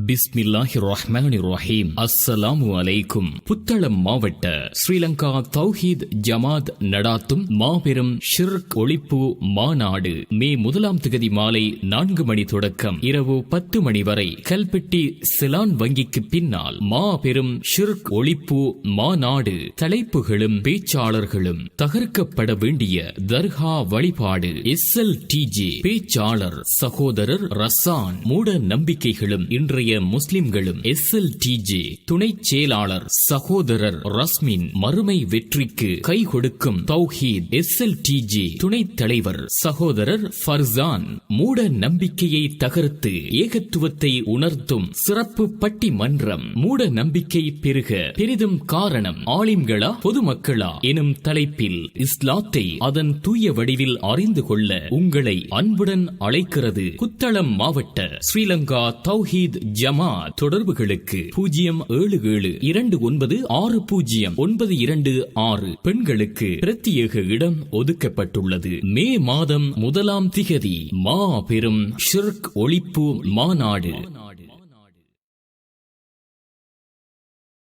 பிஸ்மில்லாஹிர் ரஹ்மானிர் ரஹீம். அஸ்ஸலாமு அலைக்கும். புத்தளம் மாவட்ட ஸ்ரீலங்கா தௌஹீத் ஜமாத் நடாத்தும் மாபெரும் ஷிர்க் ஒழிப்பு மாநாடு மே 1 மாலை 4 மணி தொடக்கம் இரவு 10 மணி வரை கல்பெட்டி செலான் வங்கிக்கு பின்னால் மாபெரும் ஷிர்க் ஒழிப்பு மாநாடு. தலைப்புகளும் பேச்சாளர்களும் தகர்க்கப்பட வேண்டிய தர்கா வழிபாடு. SLTJ பேச்சாளர் சகோதரர் ரசான். மூட நம்பிக்கைகளும் இன்றைய முஸ்லிம்களும். SLTJ துணை செயலாளர் சகோதரர் ரஸ்மின். மறுமை வெற்றிக்கு கை கொடுக்கும் தௌஹீத். SLTJ துணைத் தலைவர் சகோதரர் ஃபர்சான். மூட நம்பிக்கையை தகர்த்து ஏகத்துவத்தை உணர்த்தும் சிறப்பு பட்டிமன்றம். மூட நம்பிக்கை பெருக பெரிதும் காரணம் ஆலிம்களா பொதுமக்களா எனும் தலைப்பில் இஸ்லாத்தை அதன் தூய வடிவில் அறிந்து கொள்ள உங்களை அன்புடன் அழைக்கிறது புத்தளம் மாவட்ட ஸ்ரீலங்கா தௌஹீத் ஜமாத். தொடர்புகளுக்கு 07029609226. பெண்களுக்கு பிரத்யேக இடம் ஒதுக்கப்பட்டுள்ளது. மே மாதம் 1 மாபெரும் ஷிர்க் ஒழிப்பு மாநாடு.